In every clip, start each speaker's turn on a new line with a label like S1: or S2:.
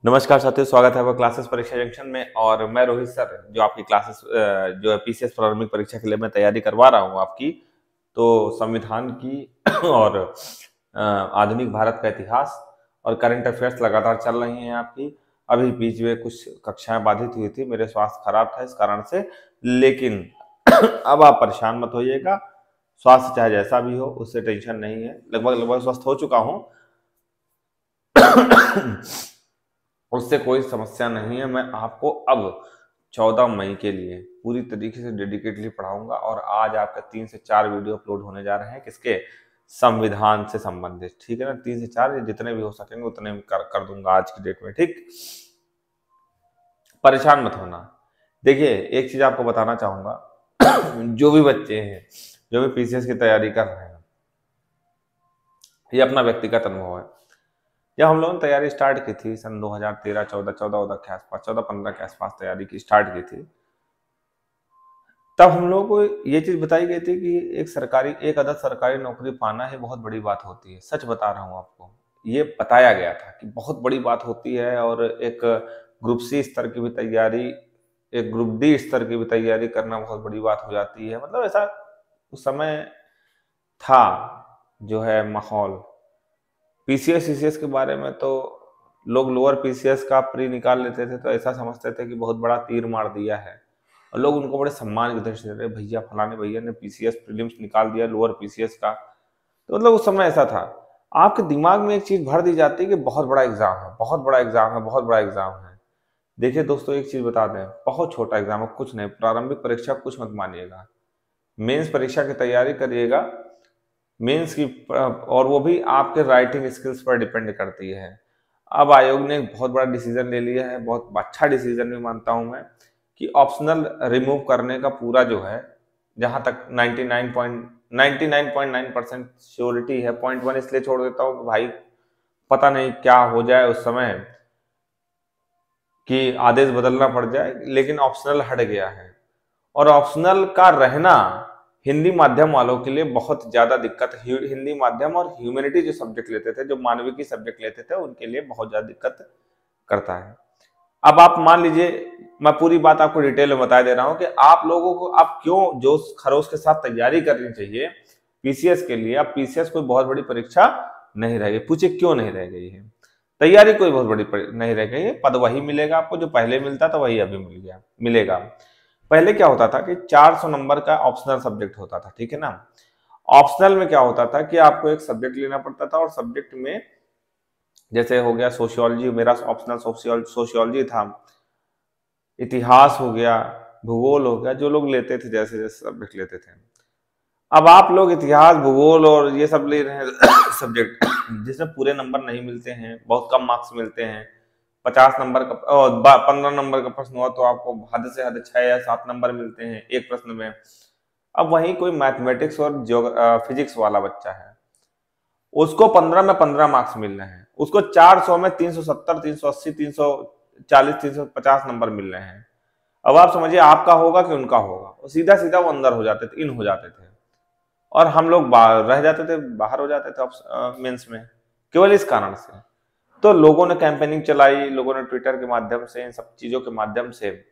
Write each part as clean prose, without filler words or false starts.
S1: नमस्कार साथियों, स्वागत है आपका क्लासेस परीक्षा जंक्शन में। और मैं रोहित सर जो आपकी क्लासेस जो है पीसीएस प्रारंभिक परीक्षा के लिए मैं तैयारी करवा रहा हूँ आपकी। तो संविधान की और आधुनिक भारत का इतिहास और करंट अफेयर्स लगातार चल रही हैं आपकी। अभी बीच में कुछ कक्षाएं बाधित हुई थी, मेरे स्वास्थ्य खराब था इस कारण से, लेकिन अब आप परेशान मत होइएगा। स्वास्थ्य चाहे जैसा भी हो उससे टेंशन नहीं है, लगभग स्वस्थ हो चुका हूँ। उससे कोई समस्या नहीं है। मैं आपको अब 14 मई के लिए पूरी तरीके से डेडिकेटली पढ़ाऊंगा और आज आपका 3 से 4 वीडियो अपलोड होने जा रहे हैं किसके, संविधान से संबंधित। ठीक है ना, 3 से 4 जितने भी हो सकेंगे उतने कर दूंगा आज की डेट में। ठीक, परेशान मत होना। देखिए, एक चीज आपको बताना चाहूंगा जो भी बच्चे हैं, जो भी पीसीएस की तैयारी कर रहे हैं, ये अपना व्यक्तिगत अनुभव है। जब हम लोगों ने तैयारी स्टार्ट की थी सन 2013 14 के आसपास, 14-15 के आसपास तैयारी की स्टार्ट की थी, तब हम लोगों को ये चीज बताई गई थी कि एक अदद सरकारी नौकरी पाना ही बहुत बड़ी बात होती है। सच बता रहा हूँ आपको, ये बताया गया था कि बहुत बड़ी बात होती है। और एक ग्रुप सी स्तर की भी तैयारी, एक ग्रुप डी स्तर की भी तैयारी करना बहुत बड़ी बात हो जाती है। मतलब ऐसा उस समय था जो है माहौल। पीसीएस सीसीएस के बारे में तो लोग लोअर पीसीएस का प्री निकाल लेते थे तो ऐसा समझते थे कि बहुत बड़ा तीर मार दिया है, और लोग उनको बड़े सम्मान की दृष्टि से रहे, भैया फलाने भैया ने पीसीएस प्रीलिम्स निकाल दिया लोअर पीसीएस का। तो मतलब उस समय ऐसा था। आपके दिमाग में एक चीज भर दी जाती है कि बहुत बड़ा एग्जाम है, बहुत बड़ा एग्जाम है, बहुत बड़ा एग्जाम है। देखिए दोस्तों, एक चीज बता दें, बहुत छोटा एग्जाम है, कुछ नहीं। प्रारंभिक परीक्षा कुछ मत मानिएगा, मेंस परीक्षा की तैयारी करिएगा। मेंस की और वो भी आपके राइटिंग स्किल्स पर डिपेंड करती है। अब आयोग ने एक बहुत बड़ा डिसीजन ले लिया है, बहुत अच्छा डिसीजन भी मानता हूं मैं, कि ऑप्शनल रिमूव करने का पूरा जो है, जहां तक 99.9% श्योरिटी है, 0.1 इसलिए छोड़ देता हूं कि भाई पता नहीं क्या हो जाए उस समय कि आदेश बदलना पड़ जाए, लेकिन ऑप्शनल हट गया है। और ऑप्शनल का रहना हिंदी माध्यम वालों के लिए बहुत ज्यादा दिक्कत है। हिंदी माध्यम और ह्यूमैनिटी जो सब्जेक्ट लेते थे, जो मानविकी सब्जेक्ट लेते थे, उनके लिए बहुत ज्यादा दिक्कत करता है। अब आप मान लीजिए, मैं पूरी बात आपको डिटेल में बता दे रहा हूं कि आप लोगों को अब क्यों जोश खरोश के साथ तैयारी करनी चाहिए पीसीएस के लिए। अब पीसीएस कोई बहुत बड़ी परीक्षा नहीं रह गई। पूछे क्यों नहीं रह गई है? तैयारी कोई बहुत बड़ी नहीं रह गई है। पद वही मिलेगा आपको जो पहले मिलता था, वही अभी मिलेगा। पहले क्या होता था कि 400 नंबर का ऑप्शनल सब्जेक्ट होता था, ठीक है ना। ऑप्शनल में क्या होता था कि आपको एक सब्जेक्ट लेना पड़ता था, और सब्जेक्ट में जैसे हो गया सोशियोलॉजी, मेरा ऑप्शनल सोशियोलॉजी था, इतिहास हो गया, भूगोल हो गया, जो लोग लेते थे जैसे जैसे सब्जेक्ट लेते थे। अब आप लोग इतिहास भूगोल और ये सब ले रहे हैं सब्जेक्ट जिसमें पूरे नंबर नहीं मिलते हैं, बहुत कम मार्क्स मिलते हैं। 50 नंबर का 15 नंबर का प्रश्न हुआ तो आपको हद से हद 6 या 7 नंबर मिलते हैं एक प्रश्न में। अब वहीं कोई मैथमेटिक्स और फिजिक्स वाला बच्चा है, उसको 15 में 15 मार्क्स मिल रहे हैं, उसको 400 में 370, 380, 340, 350 नंबर मिल रहे हैं। अब आप समझिए आपका होगा कि उनका होगा। और सीधा सीधा वो अंदर हो जाते थे, इन हो जाते थे, और हम लोग रह जाते थे, बाहर हो जाते थे मेंस में, केवल इस कारण से। तो लोगों ने कैंपेनिंग चलाई, लोगों ने ट्विटर के माध्यम से, इन सब चीजों के माध्यम से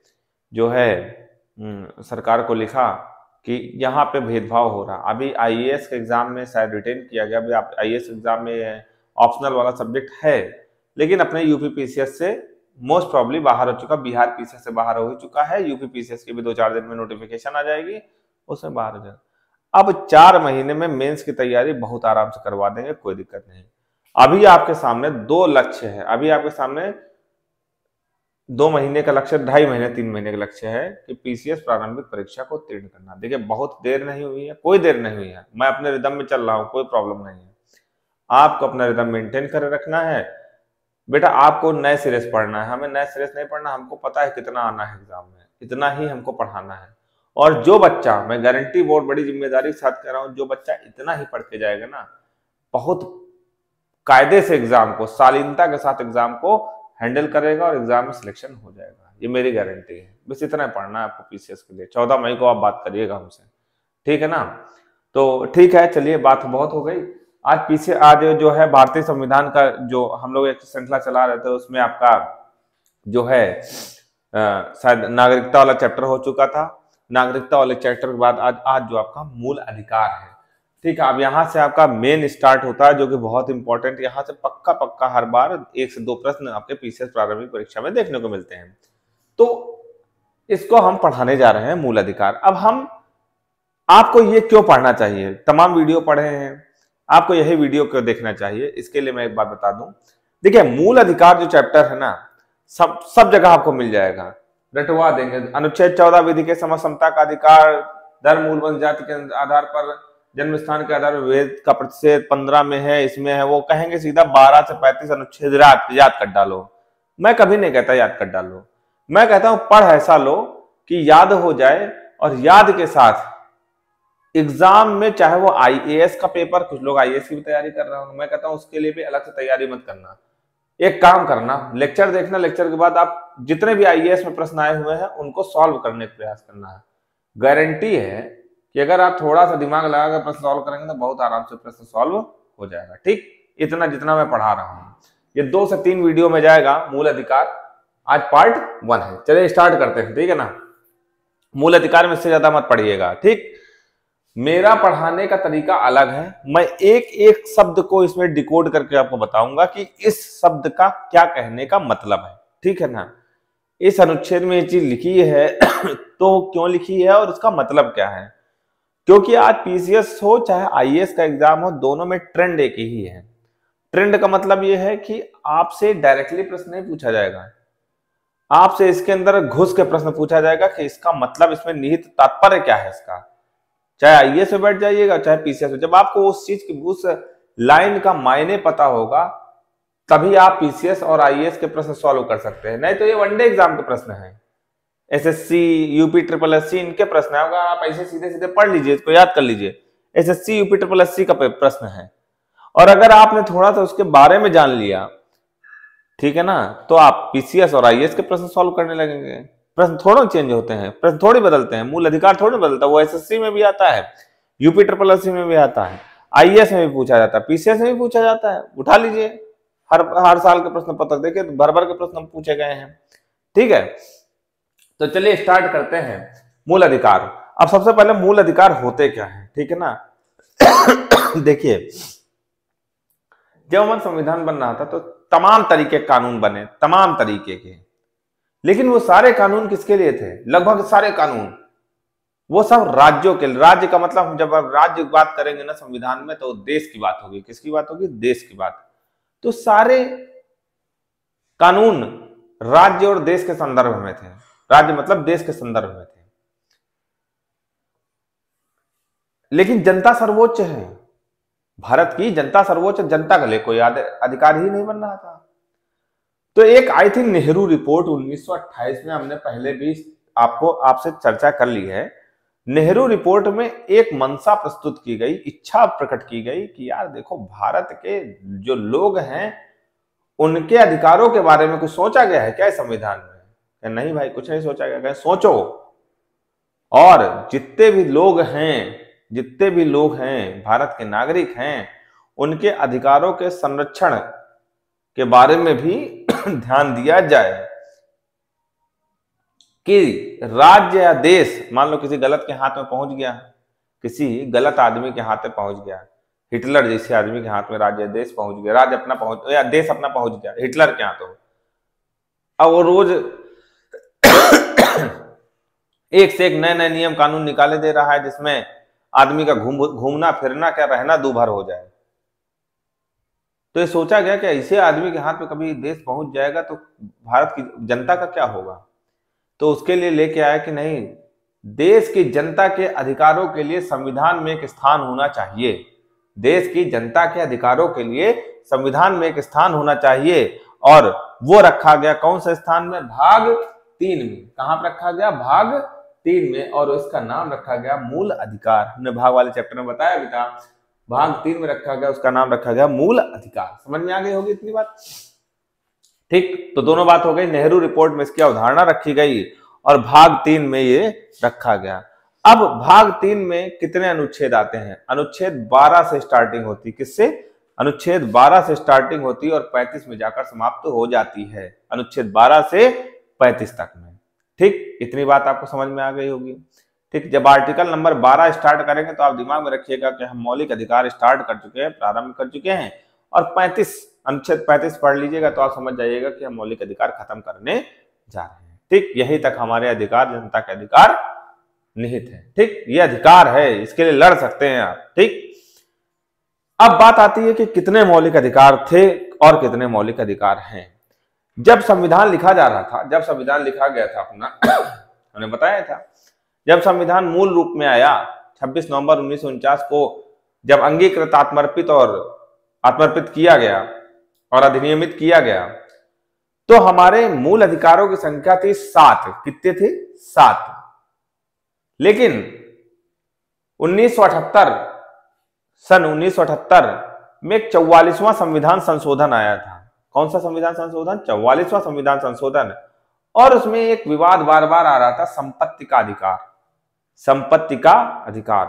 S1: जो है सरकार को लिखा कि यहाँ पे भेदभाव हो रहा। अभी आईएएस के एग्जाम में शायद रिटेन किया गया, अभी आप आईएएस एग्जाम में ऑप्शनल वाला सब्जेक्ट है, लेकिन अपने यूपी पीसीएस से मोस्ट प्रॉब्ली बाहर हो चुका, बिहार पीसीएस से बाहर हो चुका है। यूपी पीसीएस की भी 2-4 दिन में नोटिफिकेशन आ जाएगी, उसमें बाहर हो जाएगा। अब 4 महीने में मेंस की तैयारी बहुत आराम से करवा देंगे, कोई दिक्कत नहीं। अभी आपके सामने 2 लक्ष्य है, अभी आपके सामने 2 महीने का लक्ष्य, 2.5 महीने 3 महीने का लक्ष्य है कि पीसीएस प्रारंभिक परीक्षा को उत्तीर्ण करना। देखिए, बहुत देर नहीं हुई है, कोई देर नहीं हुई है, मैं अपने रिदम में चल रहा हूँ, कोई प्रॉब्लम नहीं है। आपको अपना रिदम मेंटेन कर रखना है बेटा। आपको नए सिरे से पढ़ना है, हमें नए सिरे से नहीं पढ़ना। हमको पता है कितना आना है एग्जाम में, इतना ही हमको पढ़ाना है। और जो बच्चा, मैं गारंटी बहुत बड़ी जिम्मेदारी के साथ कह रहा हूँ, जो बच्चा इतना ही पढ़ के जाएगा ना, बहुत कायदे से एग्जाम को, शालीनता के साथ एग्जाम को हैंडल करेगा और एग्जाम में सिलेक्शन हो जाएगा, ये मेरी गारंटी है। बस इतना पढ़ना है आपको पीसीएस के लिए। 14 मई को आप बात करिएगा हमसे, ठीक है ना। तो ठीक है, चलिए, बात बहुत हो गई। आज जो है भारतीय संविधान का जो हम लोग एक श्रृंखला चला रहे थे, उसमें आपका जो है शायद नागरिकता वाला चैप्टर हो चुका था। नागरिकता वाले चैप्टर के बाद आज जो आपका मूल अधिकार है, ठीक है। अब यहाँ से आपका मेन स्टार्ट होता है, जो कि बहुत इंपॉर्टेंट, यहाँ से पक्का हर बार 1 से 2 प्रश्न आपके पीसीएस प्रारंभिक परीक्षा में देखने को मिलते हैं। तो इसको हम पढ़ाने जा रहे हैं, मूल अधिकार। अब हम आपको ये क्यों पढ़ना चाहिए, तमाम वीडियो पढ़े हैं, आपको यही वीडियो क्यों देखना चाहिए, इसके लिए मैं एक बात बता दूं। देखिए, मूल अधिकार जो चैप्टर है ना, सब जगह आपको मिल जाएगा, रटवा देंगे। अनुच्छेद 14 विधि के समता का अधिकार, धर्म, मूल, वंश, जाति के आधार पर, जन्म स्थान के आधार पर विभेद का प्रतिषेध 15 में है, इसमें है। वो कहेंगे सीधा 12 से 35 अनुच्छेद याद कर डालो। मैं कभी नहीं कहता याद कर डालो, मैं कहता हूं पढ़ ऐसा लो कि याद हो जाए, और याद के साथ एग्जाम में, चाहे वो आईएएस का पेपर, कुछ लोग आईएएस की भी तैयारी कर रहे हो, मैं कहता हूं उसके लिए भी अलग से तैयारी मत करना। एक काम करना, लेक्चर देखना, लेक्चर के बाद आप जितने भी आईएएस में प्रश्न आए हुए हैं उनको सॉल्व करने का प्रयास करना है। गारंटी है कि अगर आप थोड़ा सा दिमाग लगाकर प्रश्न सॉल्व करेंगे तो बहुत आराम से प्रश्न सॉल्व हो जाएगा। ठीक, इतना जितना मैं पढ़ा रहा हूं, ये 2 से 3 वीडियो में जाएगा मूल अधिकार। आज पार्ट 1 है, चलिए स्टार्ट करते हैं, ठीक है ना। मूल अधिकार में इससे ज्यादा मत पढ़िएगा, ठीक। मेरा पढ़ाने का तरीका अलग है, मैं एक एक शब्द को इसमें डिकोड करके आपको बताऊंगा कि इस शब्द का क्या कहने का मतलब है, ठीक है ना। इस अनुच्छेद में ये चीज लिखी है तो क्यों लिखी है और इसका मतलब क्या है, क्योंकि आज पीसीएस हो चाहे आईएएस का एग्जाम हो, दोनों में ट्रेंड एक ही है। ट्रेंड का मतलब ये है कि आपसे डायरेक्टली प्रश्न नहीं पूछा जाएगा, आपसे इसके अंदर घुस के प्रश्न पूछा जाएगा कि इसका मतलब, इसमें निहित तात्पर्य क्या है इसका। चाहे आईएएस में बैठ जाइएगा चाहे पीसीएस में, जब आपको उस चीज की, उस लाइन का मायने पता होगा, तभी आप पीसीएस और आईएएस के प्रश्न सॉल्व कर सकते हैं। नहीं तो ये वनडे एग्जाम के प्रश्न हैं, एसएससी, यूपी ट्रिपल एससी, इनके प्रश्न है। अगर आप ऐसे सीधे सीधे पढ़ लीजिए, इसको याद कर लीजिए, एसएससी, यूपी ट्रिपल एससी का प्रश्न है, और अगर आपने थोड़ा सा उसके बारे में जान लिया, ठीक है ना, तो आप पीसीएस और आईएएस के प्रश्न सॉल्व करने लगेंगे। प्रश्न थोड़ा चेंज होते हैं, प्रश्न थोड़ी बदलते हैं, मूल अधिकार थोड़ी बदलता है। वो एसएससी में भी आता है, यूपी ट्रिपल एससी में भी आता है, आईएएस में भी पूछा जाता है, पीसीएस में भी पूछा जाता है। उठा लीजिए, हर साल के प्रश्न पत्र देखिए, भर भर के प्रश्न पूछे गए हैं, ठीक है। तो चलिए स्टार्ट करते हैं मूल अधिकार। अब सबसे पहले मूल अधिकार होते क्या है, ठीक है ना। देखिए, जब हमारा संविधान बन रहा था तो तमाम तरीके के कानून बने, तमाम तरीके के, लेकिन वो सारे कानून किसके लिए थे, लगभग सारे कानून वो सब राज्यों के। राज्य का मतलब, जब आप राज्य की बात करेंगे ना संविधान में, तो देश की बात होगी। किसकी बात होगी, देश की बात। तो सारे कानून राज्य और देश के संदर्भ में थे, राज्य मतलब देश के संदर्भ में थे। लेकिन जनता सर्वोच्च है, भारत की जनता सर्वोच्च, जनता के लिए कोई अधिकार ही नहीं बन रहा था। तो एक आई थी नेहरू रिपोर्ट 1928 में, हमने पहले भी आपसे चर्चा कर ली है। नेहरू रिपोर्ट में एक मंशा प्रस्तुत की गई, इच्छा प्रकट की गई कि यार देखो, भारत के जो लोग हैं उनके अधिकारों के बारे में कुछ सोचा गया है क्या संविधान में। नहीं भाई, कुछ नहीं सोचा गया। सोचो, और जितने भी लोग हैं भारत के नागरिक हैं, उनके अधिकारों के संरक्षण के बारे में भी ध्यान दिया जाए कि राज्य या देश, मान लो किसी गलत के हाथ में पहुंच गया, किसी गलत आदमी के हाथ में पहुंच गया, हिटलर जैसे आदमी के हाथ में राज्य देश पहुंच गया, राज्य अपना पहुंच या देश अपना पहुंच गया हिटलर के हाथों। अब वो रोज एक से एक नए नए नियम कानून निकाले दे रहा है, जिसमें आदमी का घूमना फिरना क्या रहना दूभर हो जाए। तो ये सोचा गया कि ऐसे आदमी के हाथ में कभी देश पहुंच जाएगा तो भारत की जनता का क्या होगा। तो उसके लिए लेके आया कि नहीं, देश की जनता के अधिकारों के लिए संविधान में एक स्थान होना चाहिए। देश की जनता के अधिकारों के लिए संविधान में एक स्थान होना चाहिए, और वो रखा गया कौन से स्थान में, भाग 3 में। कहां पर रखा गया, भाग 3 में, और इसका नाम रखा गया मूल अधिकार। हमने भाग वाले चैप्टर में बताया भी था, भाग 3 में रखा गया, उसका नाम रखा गया मूल अधिकार। समझ में आ गई होगी इतनी बात, ठीक। तो दोनों बात हो गई, नेहरू रिपोर्ट में इसकी अवधारणा रखी गई और भाग 3 में ये रखा गया। अब भाग 3 में कितने अनुच्छेद आते हैं, अनुच्छेद 12 से स्टार्टिंग होती, किससे, अनुच्छेद 12 से स्टार्टिंग होती है और 35 में जाकर समाप्त हो जाती है, अनुच्छेद 12 से 35 तक में। ठीक, इतनी बात आपको समझ में आ गई होगी। ठीक, जब आर्टिकल नंबर 12 स्टार्ट करेंगे तो आप दिमाग में रखिएगा कि हम मौलिक अधिकार स्टार्ट कर चुके हैं, प्रारंभ कर चुके हैं, और 35 अनुच्छेद 35 पढ़ लीजिएगा तो आप समझ जाइएगा कि हम मौलिक अधिकार खत्म करने जा रहे हैं। ठीक, यहीं तक हमारे अधिकार, जनता के अधिकार निहित है। ठीक, ये अधिकार है, इसके लिए लड़ सकते हैं आप। ठीक, अब बात आती है कि कितने मौलिक अधिकार थे और कितने मौलिक अधिकार हैं। जब संविधान लिखा जा रहा था, जब संविधान लिखा गया था अपना हमने बताया था, जब संविधान मूल रूप में आया 26 नवंबर 1949 को, जब अंगीकृत, आत्मर्पित किया गया और अधिनियमित किया गया, तो हमारे मूल अधिकारों की संख्या थी 7। कितने थे? 7। लेकिन 1978 सन 1978 में 44वां संविधान संशोधन आया था। कौन सा संविधान संशोधन? 44वां संविधान संशोधन। और उसमें एक विवाद बार बार आ रहा था, संपत्ति का अधिकार। संपत्ति का अधिकार,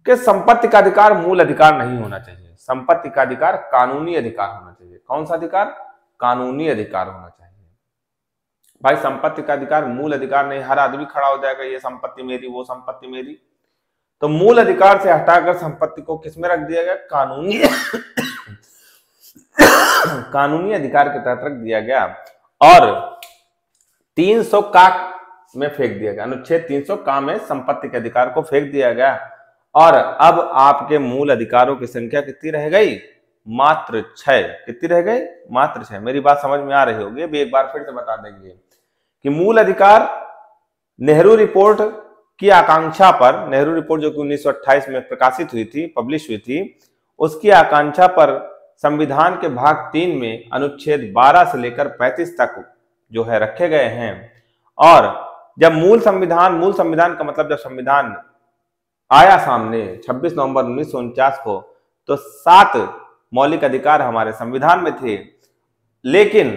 S1: कि संपत्ति का अधिकार मूल अधिकार नहीं होना चाहिए, संपत्ति का अधिकार कानूनी अधिकार होना चाहिए। कौन सा अधिकार? कानूनी अधिकार होना चाहिए। भाई संपत्ति का अधिकार मूल अधिकार नहीं, हर आदमी खड़ा हो जाएगा ये संपत्ति मेरी, वो संपत्ति मेरी। तो मूल अधिकार से हटाकर संपत्ति को किसमें रख दिया गया? कानूनी कानूनी अधिकार के तहत रख दिया गया और 300 का में फेंक दिया गया, अनुच्छेद 300 का में संपत्ति के अधिकार को फेंक दिया गया। और अब आपके मूल अधिकारों की संख्या कितनी रह गई? मात्र 6। कितनी रह गई? मात्र 6। मेरी बात समझ में आ रही होगी, अभी एक बार फिर से बता देंगे कि मूल अधिकार नेहरू रिपोर्ट की आकांक्षा पर, नेहरू रिपोर्ट जो कि 1928 में प्रकाशित हुई थी, पब्लिश हुई थी, उसकी आकांक्षा पर संविधान के भाग 3 में अनुच्छेद 12 से लेकर 35 तक जो है रखे गए हैं। और जब मूल संविधान का मतलब जब संविधान आया सामने 26 नवंबर 1949 को, तो 7 मौलिक अधिकार हमारे संविधान में थे। लेकिन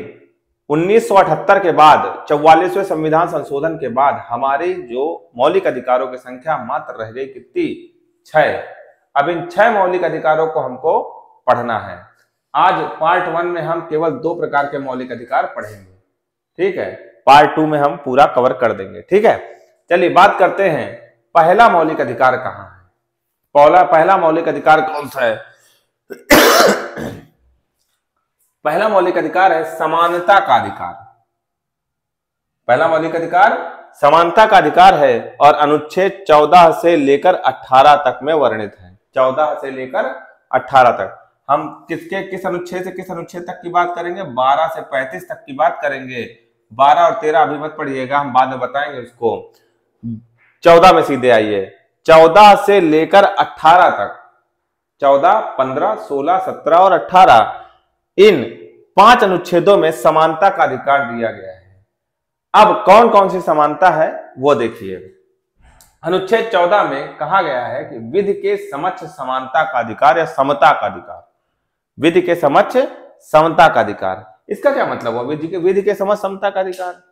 S1: 1978 के बाद, 44वें संविधान संशोधन के बाद हमारी जो मौलिक अधिकारों की संख्या मात्र रह गई कितनी? 6। अब इन 6 मौलिक अधिकारों को हमको पढ़ना है। आज पार्ट 1 में हम केवल 2 प्रकार के मौलिक अधिकार पढ़ेंगे, ठीक है। पार्ट 2 में हम पूरा कवर कर देंगे, ठीक है। चलिए बात करते हैं, पहला मौलिक अधिकार कहाँ है? पहला मौलिक अधिकार कौन सा है? पहला मौलिक अधिकार है समानता का अधिकार। पहला मौलिक अधिकार समानता का अधिकार है और अनुच्छेद 14 से लेकर 18 तक में वर्णित है। 14 से लेकर 18 तक। हम किस अनुच्छेद से किस अनुच्छेद तक की बात करेंगे? 12 से 35 तक की बात करेंगे। 12 और 13 अभी मत पढ़िएगा, हम बाद में बताएंगे उसको। 14 में सीधे आइए। 14 से लेकर 18 तक, 14, 15, 16, 17 और 18, इन 5 अनुच्छेदों में समानता का अधिकार दिया गया है। अब कौन कौन सी समानता है वो देखिए। अनुच्छेद 14 में कहा गया है कि विधि के समक्ष समानता का अधिकार या समता का अधिकार। विधि के समक्ष समता का अधिकार, इसका क्या मतलब हुआ? विधि के समक्ष समता का अधिकार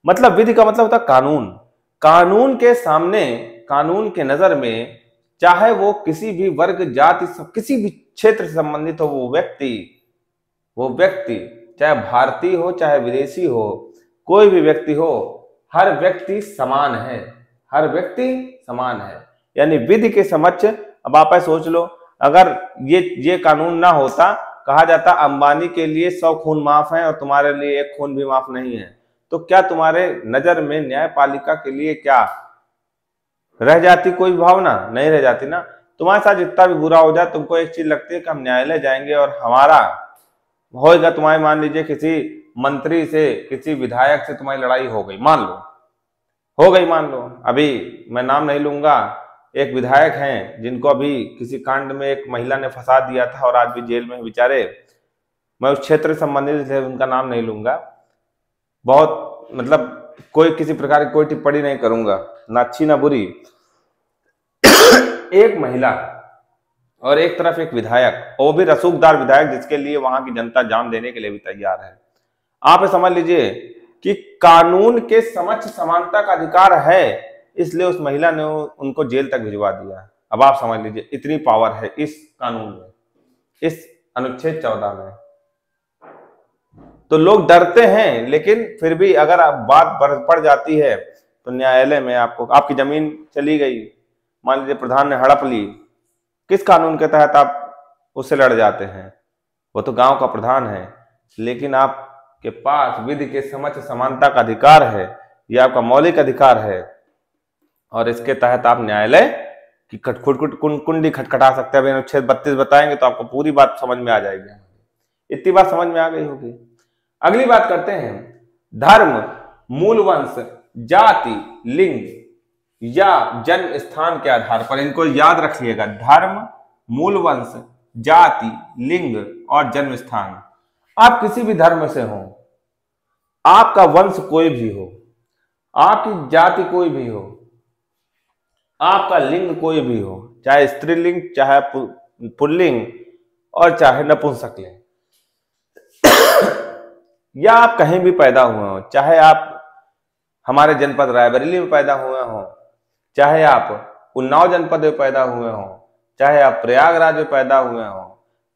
S1: मतलब, विधि का मतलब होता है कानून। कानून के सामने, कानून के नजर में, चाहे वो किसी भी वर्ग, जाति, किसी भी क्षेत्र से संबंधित हो, वो व्यक्ति चाहे भारतीय हो चाहे विदेशी हो, कोई भी व्यक्ति हो, हर व्यक्ति समान है। हर व्यक्ति समान है, यानी विधि के समक्ष। अब आप सोच लो, अगर ये कानून ना होता, कहा जाता अंबानी के लिए 100 खून माफ है और तुम्हारे लिए 1 खून भी माफ नहीं है, तो क्या तुम्हारे नजर में न्यायपालिका के लिए क्या रह जाती कोई भावना? नहीं रह जाती ना। तुम्हारे साथ जितना भी बुरा हो जाए, तुमको एक चीज लगती है कि हम न्यायालय जाएंगे और हमारा होएगा। तुम्हारे मान लीजिए किसी मंत्री से, किसी विधायक से तुम्हारी लड़ाई हो गई, मान लो, अभी मैं नाम नहीं लूंगा, एक विधायक हैं जिनको अभी किसी कांड में एक महिला ने फंसा दिया था और आज भी जेल में बेचारे। मैं उस क्षेत्र से संबंधित थे, उनका नाम नहीं लूंगा। बहुत मतलब कोई किसी प्रकार की कोई टिप्पणी नहीं करूंगा, ना अच्छी ना बुरी। एक महिला और एक तरफ एक विधायक, वो भी रसूखदार विधायक, जिसके लिए वहां की जनता जान देने के लिए भी तैयार है। आप समझ लीजिए कि कानून के समक्ष समानता का अधिकार है, इसलिए उस महिला ने उनको जेल तक भिजवा दिया। अब आप समझ लीजिए, इतनी पावर है इस कानून में, इस अनुच्छेद 14 में। तो लोग डरते हैं, लेकिन फिर भी अगर आप बात पड़ जाती है तो न्यायालय में आपको, आपकी जमीन चली गई, मान लीजिए प्रधान ने हड़प ली, किस कानून के तहत आप उससे लड़ जाते हैं? वो तो गांव का प्रधान है, लेकिन आपके पास विधि के समक्ष समानता का अधिकार है, ये आपका मौलिक अधिकार है, और इसके तहत आप न्यायालय की कुंडी खटखटा सकते हैं। अनुच्छेद 32 बताएंगे तो आपको पूरी बात समझ में आ जाएगी। इतनी बात समझ में आ गई होगी। अगली बात करते हैं, धर्म, मूल वंश, जाति, लिंग या जन्म स्थान के आधार पर, इनको याद रखिएगा, धर्म, मूल वंश, जाति, लिंग और जन्म स्थान। आप किसी भी धर्म से हो, आपका वंश कोई भी हो, आपकी जाति कोई भी हो, आपका लिंग कोई भी हो, चाहे स्त्रीलिंग, चाहे पुल्लिंग और चाहे नपुंसक लिंग, या आप कहीं भी पैदा हुए हो, चाहे आप हमारे जनपद रायबरेली में पैदा हुए हो, चाहे आप उन्नाव जनपद में पैदा हुए हो, चाहे आप प्रयागराज में पैदा हुए हो,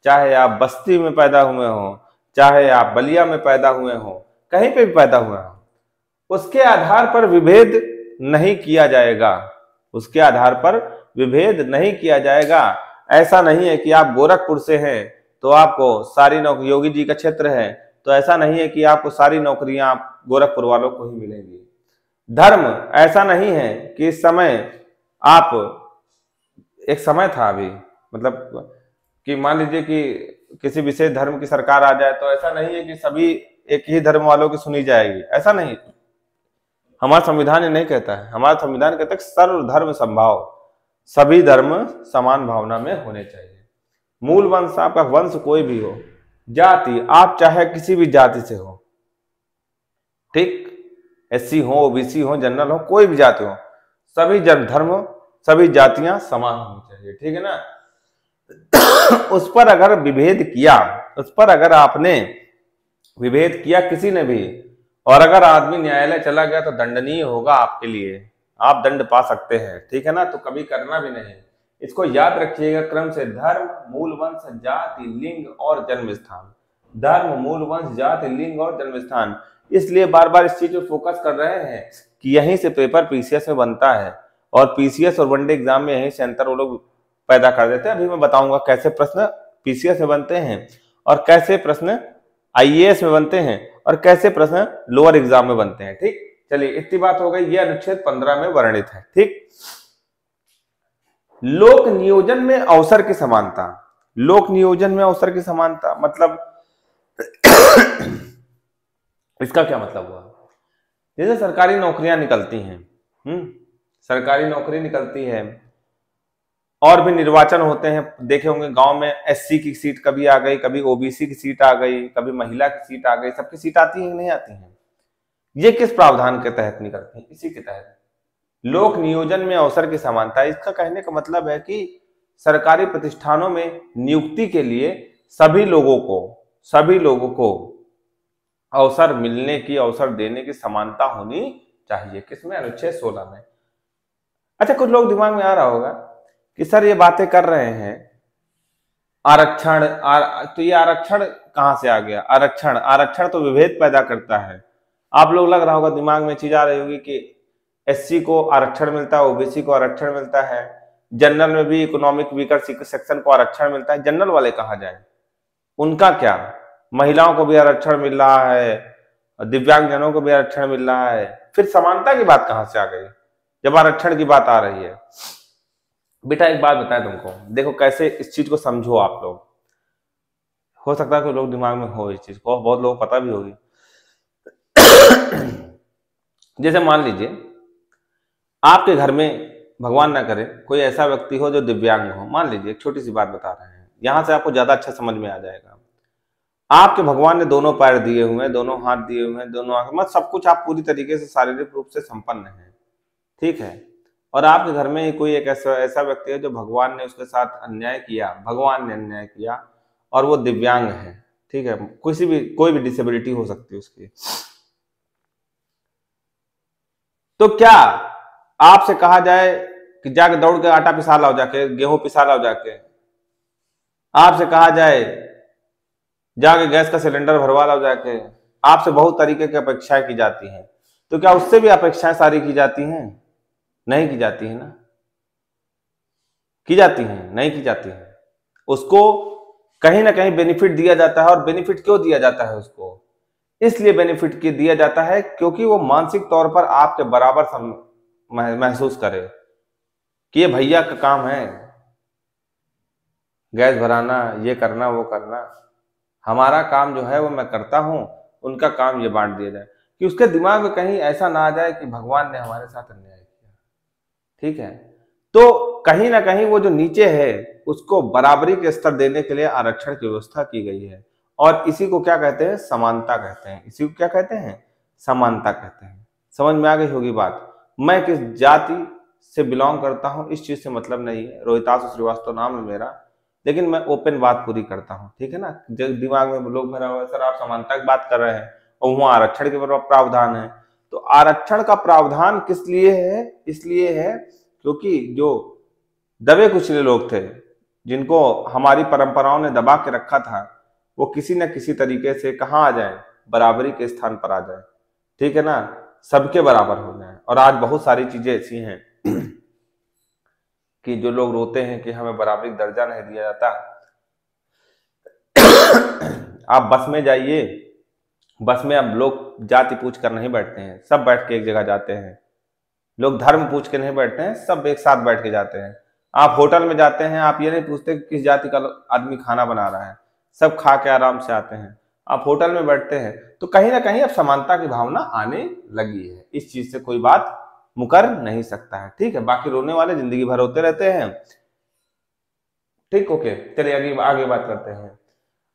S1: चाहे आप बस्ती में पैदा हुए हो, चाहे आप बलिया में पैदा हुए हो, कहीं पे भी पैदा हुए हो, उसके आधार पर विभेद नहीं किया जाएगा। उसके आधार पर विभेद नहीं किया जाएगा। ऐसा नहीं है कि आप गोरखपुर से हैं तो आपको सारी नौकरी, योगी जी का क्षेत्र है तो ऐसा नहीं है कि आपको सारी नौकरियां आप गोरखपुर वालों को ही मिलेंगी। धर्म, ऐसा नहीं है कि इस समय आप, एक समय था अभी, मतलब कि मान लीजिए कि किसी विशेष धर्म की सरकार आ जाए तो ऐसा नहीं है कि सभी एक ही धर्म वालों की सुनी जाएगी, ऐसा नहीं। हमारा संविधान ये नहीं कहता है। हमारा संविधान कहता है सर्वधर्म समभाव, सभी धर्म समान भावना में होने चाहिए। मूल वंश, आपका वंश कोई भी हो, जाति, आप चाहे किसी भी जाति से हो, ठीक, एससी हो, ओबीसी हो, जनरल हो, कोई भी जाति हो, सभी धर्म, सभी जातियां समान होनी चाहिए, ठीक है ना। उस पर अगर विभेद किया, उस पर अगर आपने विभेद किया किसी ने भी, और अगर आदमी न्यायालय चला गया तो दंडनीय होगा आपके लिए, आप दंड पा सकते हैं, ठीक है ना। तो कभी करना भी नहीं, इसको याद रखिएगा क्रम से, धर्म, मूल वंश, जाति, लिंग और जन्म स्थान। धर्म, मूल वंश, जाति, लिंग और जन्म स्थान। इसलिए बार बार इस चीज पर फोकस कर रहे हैं कि यहीं से पेपर पीसीएस में बनता है, और पीसीएस और वनडे एग्जाम में यहीं से अंतर वो लोग पैदा कर देते हैं। अभी मैं बताऊंगा कैसे प्रश्न पीसीएस में बनते हैं, और कैसे प्रश्न आईएएस में बनते हैं, और कैसे प्रश्न लोअर एग्जाम में बनते हैं, ठीक। चलिए, इतनी बात हो गई। ये अनुच्छेद 15 में वर्णित है, ठीक। लोक नियोजन में अवसर की समानता। लोक नियोजन में अवसर की समानता मतलब इसका क्या मतलब हुआ? जैसे सरकारी नौकरियां निकलती हैं, सरकारी नौकरी निकलती है, और भी निर्वाचन होते हैं, देखे होंगे गांव में एससी की सीट कभी आ गई, कभी ओबीसी की सीट आ गई, कभी महिला की सीट आ गई, सबकी सीट आती है नहीं आती है? ये किस प्रावधान के तहत निकलती है? इसी के तहत, लोक नियोजन में अवसर की समानता। इसका कहने का मतलब है कि सरकारी प्रतिष्ठानों में नियुक्ति के लिए सभी लोगों को अवसर मिलने की, अवसर देने की समानता होनी चाहिए। किसमें? अनुच्छेद 16 में। अच्छा, कुछ लोग दिमाग में आ रहा होगा कि सर ये बातें कर रहे हैं आरक्षण, तो ये आरक्षण कहां से आ गया? आरक्षण तो विभेद पैदा करता है। आप लोग, लग रहा होगा दिमाग में चीज आ रही होगी कि एससी को आरक्षण मिलता है, ओबीसी को आरक्षण मिलता है, जनरल में भी इकोनॉमिक वीकर सेक्शन को आरक्षण मिलता है। जनरल वाले कहाँ जाए? उनका क्या? महिलाओं को भी आरक्षण मिल रहा है, दिव्यांग जनों को भी आरक्षण मिल रहा है, फिर समानता की बात कहां से आ गई जब आरक्षण की बात आ रही है? बेटा एक बात बताएं तुमको, देखो कैसे इस चीज को समझो आप लोग। हो सकता है कि लोग दिमाग में हो इस चीज को, बहुत लोग पता भी होगी। जैसे मान लीजिए आपके घर में, भगवान ना करे, कोई ऐसा व्यक्ति हो जो दिव्यांग हो। मान लीजिए, एक छोटी सी बात बता रहे हैं, यहां से आपको ज्यादा अच्छा समझ में आ जाएगा। आपके भगवान ने दोनों पैर दिए हुए हैं, दोनों हाथ दिए हुए हैं, दोनों आंखें, मतलब सब कुछ, आप पूरी तरीके से शारीरिक रूप से संपन्न हैं, ठीक है। और आपके घर में ही कोई एक ऐसा व्यक्ति है जो भगवान ने उसके साथ अन्याय किया, भगवान ने अन्याय किया, और वो दिव्यांग है, ठीक है, कोई भी डिसेबिलिटी हो सकती है उसकी। तो क्या आपसे कहा जाए कि जाके दौड़ के आटा पिसा लाओ, जाके गेहूं पिसा लाओ जाके, आपसे कहा जाए जाके गैस का सिलेंडर भरवा लो जाके, आपसे बहुत तरीके की अपेक्षाएं की जाती हैं, तो क्या उससे भी अपेक्षाएं सारी की जाती हैं? नहीं की जाती है ना, की जाती हैं? नहीं की जाती हैं। उसको कहीं ना कहीं बेनिफिट दिया जाता है, और बेनिफिट क्यों दिया जाता है उसको? इसलिए बेनिफिट दिया जाता है क्योंकि वो मानसिक तौर पर आपके बराबर महसूस करे कि ये भैया का काम है, गैस भराना, ये करना वो करना, हमारा काम जो है वो मैं करता हूं, उनका काम ये बांट दिया जाए, कि उसके दिमाग में कहीं ऐसा ना आ जाए कि भगवान ने हमारे साथ अन्याय किया। ठीक है, तो कहीं ना कहीं वो जो नीचे है उसको बराबरी के स्तर देने के लिए आरक्षण की व्यवस्था की गई है, और इसी को क्या कहते हैं? समानता कहते हैं। इसी को क्या कहते हैं? समानता कहते हैं। समझ में आ गई होगी बात। मैं किस जाति से बिलोंग करता हूं इस चीज से मतलब नहीं है, रोहितासु श्रीवास्तव नाम है मेरा, लेकिन मैं ओपन बात पूरी करता हूं। ठीक है ना, दिमाग में लोग भरा हुआ है सर आप समानता की बात कर रहे हैं और वहां आरक्षण के प्रावधान है। तो आरक्षण का प्रावधान किस लिए है? इसलिए है क्योंकि जो दबे कुचले लोग थे, जिनको हमारी परंपराओं ने दबा के रखा था, वो किसी न किसी तरीके से कहाँ आ जाए? बराबरी के स्थान पर आ जाए। ठीक है ना, सबके बराबर हो जाए। और आज बहुत सारी चीजें ऐसी हैं कि जो लोग रोते हैं कि हमें बराबरी दर्जा नहीं दिया जाता। आप बस में जाइए, बस में अब लोग जाति पूछ कर नहीं बैठते हैं, सब बैठ के एक जगह जाते हैं। लोग धर्म पूछ के नहीं बैठते हैं, सब एक साथ बैठ के जाते हैं। आप होटल में जाते हैं, आप ये नहीं पूछते कि किस जाति का आदमी खाना बना रहा है, सब खा के आराम से आते हैं। आप होटल में बैठते हैं, तो कहीं ना कहीं अब समानता की भावना आने लगी है। इस चीज से कोई बात मुकर नहीं सकता है। ठीक है, बाकी रोने वाले जिंदगी भर होते रहते हैं। ठीक, ओके, चलिए आगे आगे बात करते हैं।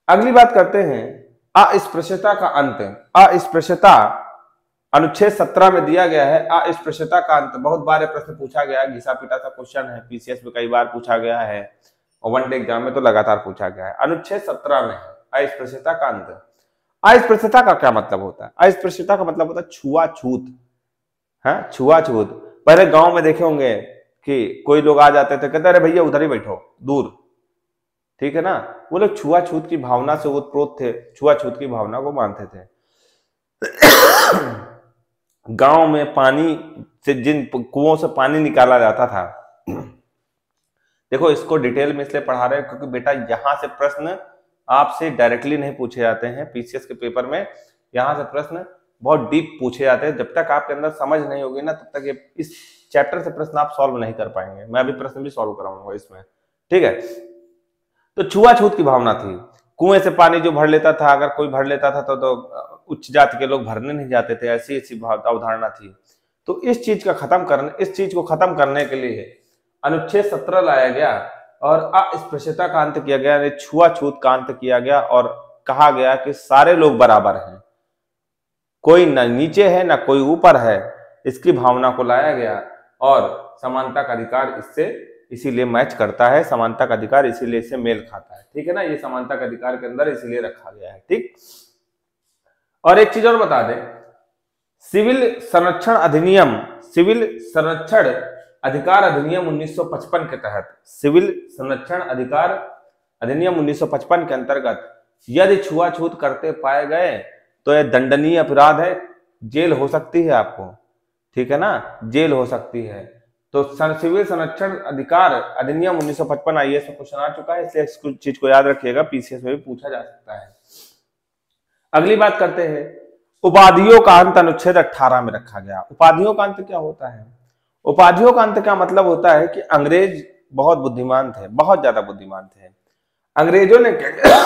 S1: अगली बात करते हैं अस्पृश्यता का अंत। अस्पृश्यता अनुच्छेद 17 में दिया गया है। अस्पृश्यता का अंत, बहुत बार प्रश्न पूछा गया है, घिसा पिटा सा क्वेश्चन है, पीसीएस में कई बार पूछा गया है और वन डे एग्जाम में तो लगातार पूछा गया है। अनुच्छेद 17 में है अस्पृश्यता का अंत। अस्पृश्यता का क्या मतलब होता है? अस्पृश्यता का मतलब होता है छुआछूत। है छुआछूत। पहले गांव में देखे होंगे कि कोई लोग आ जाते थे, कहते अरे भैया उधर ही बैठो दूर। ठीक है ना, वो लोग छुआछूत की भावना से ओतप्रोत थे, छुआछूत की भावना को मानते थे। गांव में पानी से, जिन कुओं से पानी निकाला जाता था, देखो इसको डिटेल में इसलिए पढ़ा रहे हैं क्योंकि बेटा यहां से प्रश्न आपसे डायरेक्टली नहीं पूछे जाते हैं पीसीएस के पेपर में। यहां से प्रश्न बहुत डीप पूछे जाते हैं। जब तक आपके अंदर समझ नहीं होगी ना, तब तक ये इस चैप्टर से प्रश्न आप सॉल्व नहीं कर पाएंगे। मैं अभी प्रश्न भी सॉल्व कराऊंगा इसमें। ठीक है, तो छुआछूत की भावना थी। कुएं से पानी जो भर लेता था, अगर कोई भर लेता था तो उच्च जाति के लोग भरने नहीं जाते थे, ऐसी ऐसी अवधारणा थी। तो इस चीज को खत्म करने के लिए अनुच्छेद 17 लाया गया और अस्पृश्यता का अंत किया गया, छुआछूत का अंत किया गया, और कहा गया कि सारे लोग बराबर हैं, कोई न नीचे है ना कोई ऊपर है, इसकी भावना को लाया गया। और समानता का अधिकार इससे इसीलिए मैच करता है, समानता का अधिकार इसीलिए इससे मेल खाता है। ठीक है ना, ये समानता का अधिकार के अंदर इसीलिए रखा गया है। ठीक, और एक चीज और बता दें, सिविल संरक्षण अधिनियम, सिविल संरक्षण अधिकार अधिनियम 1955 के तहत, सिविल संरक्षण अधिकार अधिनियम 1955 के अंतर्गत यदि छुआछूत करते पाए गए तो यह दंडनीय अपराध है, जेल हो सकती है आपको। ठीक है ना, जेल हो सकती है। तो सिविल संरक्षण अधिकार अधिनियम 1955 आईएएस में क्वेश्चन आ चुका है, इसलिए इस चीज को याद रखिएगा, पीसीएस में भी पूछा जा सकता है। अगली बात करते हैं, उपाधियों का अंत अनुच्छेद 18 में रखा गया। उपाधियों का अंत क्या होता है? उपाधियों का अंत का मतलब होता है कि अंग्रेज बहुत बुद्धिमान थे, बहुत ज्यादा बुद्धिमान थे। अंग्रेजों ने क्या किया,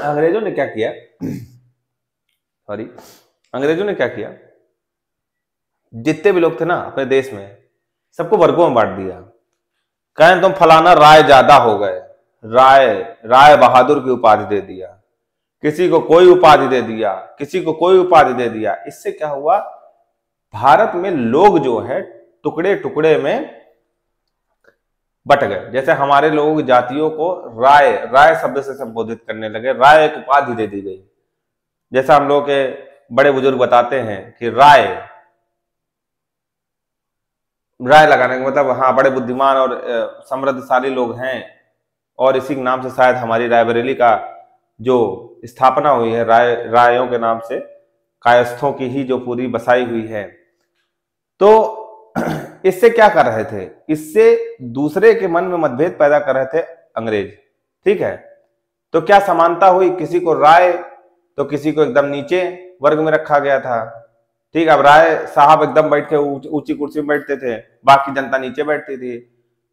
S1: अंग्रेजों ने क्या किया, जितने भी लोग थे ना अपने देश में, सबको वर्गों में बांट दिया। कहें तुम फलाना राय ज्यादा हो गए, राय बहादुर की उपाधि दे दिया, किसी को कोई उपाधि दे दिया, किसी को कोई उपाधि दे दिया। इससे क्या हुआ, भारत में लोग जो है टुकड़े टुकड़े में बट गए। जैसे हमारे लोग जातियों को राय शब्द से संबोधित करने लगे, राय एक उपाधि दे दी गई। जैसा हम लोग के बड़े बुजुर्ग बताते हैं कि राय लगाने का मतलब हाँ बड़े बुद्धिमान और समृद्धशाली लोग हैं, और इसी के नाम से शायद हमारी रायबरेली का जो स्थापना हुई है, रायों के नाम से, कायस्थों की ही जो पूरी बसाई हुई है। तो इससे क्या कर रहे थे, इससे दूसरे के मन में मतभेद पैदा कर रहे थे अंग्रेज। ठीक है, तो क्या समानता हुई, किसी को राय तो किसी को एकदम नीचे वर्ग में रखा गया था। ठीक, अब राय साहब एकदम बैठ के ऊंची कुर्सी में बैठते थे, बाकी जनता नीचे बैठती थी।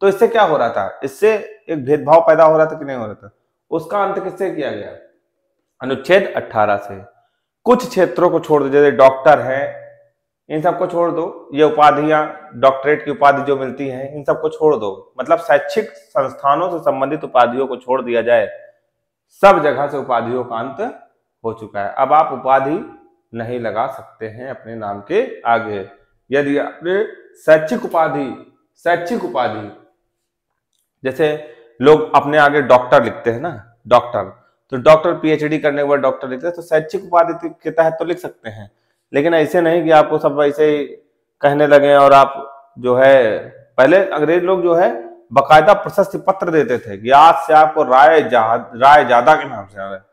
S1: तो इससे क्या हो रहा था, इससे एक भेदभाव पैदा हो रहा था कि नहीं हो रहा था। उसका अंत किससे किया गया, अनुच्छेद 18 से। कुछ क्षेत्रों को छोड़ दो, जैसे डॉक्टर है, इन सबको छोड़ दो, ये उपाधियां, डॉक्टरेट की उपाधि जो मिलती है, इन सबको छोड़ दो, मतलब शैक्षिक संस्थानों से संबंधित उपाधियों को छोड़ दिया जाए। सब जगह से उपाधियों का अंत हो चुका है। अब आप उपाधि नहीं लगा सकते हैं अपने नाम के आगे। यदि आपने शैक्षिक उपाधि, जैसे लोग अपने आगे डॉक्टर लिखते हैं ना, डॉक्टर, तो डॉक्टर पीएचडी करने के बाद डॉक्टर लिखते हैं, तो शैक्षिक उपाधि के तहत तो लिख सकते हैं। लेकिन ऐसे नहीं कि आपको सब ऐसे ही कहने लगे और आप जो है, पहले अंग्रेज लोग जो है बकायदा प्रशस्ति पत्र देते थे कि आज से आपको राय ज्यादा के नाम से,